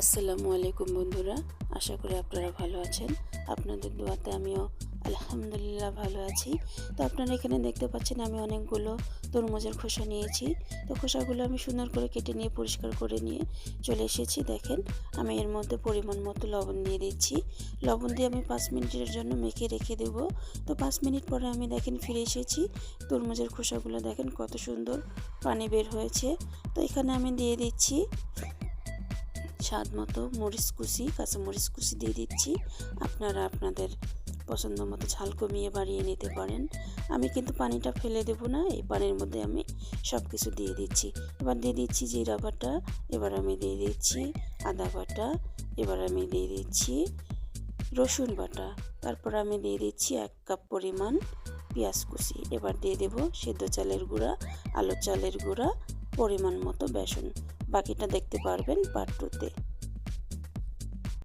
আসসালামু আলাইকুম বন্ধুরা, আশা করি আপনারা ভালো আছেন। আপনাদের দোয়াতে আমিও আলহামদুলিল্লাহ ভালো আছি। তো আপনারা এখানে দেখতে পাচ্ছেন আমি অনেকগুলো তরমুজের খোসা নিয়েছি। তো খোসাগুলো আমি সুন্দর করে কেটে নিয়ে পরিষ্কার করে নিয়ে চলে এসেছি। দেখেন আমি এর মধ্যে পরিমাণ মতো লবণ দিয়ে দিচ্ছি। লবণ দিয়ে আমি 5 মিনিটের জন্য মেখে রেখে দেব। তো 5 মিনিট পরে আমি দেখেন ফিরে এসেছি। তরমুজের খোসাগুলো দেখেন কত সুন্দর পানি বের হয়েছে। তো এখানে আমি দিয়ে দিচ্ছি স্বাদ মতো মরিচ কুচি, কাঁচা মরিচ কুচি দিয়ে দিচ্ছি। আপনারা আপনাদের পছন্দ মতো ঝাল কমিয়ে বাড়িয়ে নিতে পারেন। আমি কিন্তু পানিটা ফেলে দেব না, এই পানির মধ্যে আমি সব কিছু দিয়ে দিচ্ছি। এবার দিয়ে দিচ্ছি জিরা বাটা, এবার আমি দিয়ে দিচ্ছি আদা বাটা, এবার আমি দিয়ে দিচ্ছি রসুন বাটা, তারপর আমি দিয়ে দিচ্ছি 1 কাপ পরিমাণ পেঁয়াজ কুচি। এবার দিয়ে দেব সেদ্ধ চালের গুঁড়া, আলুর চালের গুঁড়া, পরিমাণ মতো বেসন। বাকিটা দেখতে পারবেন পার্ট 2-তে।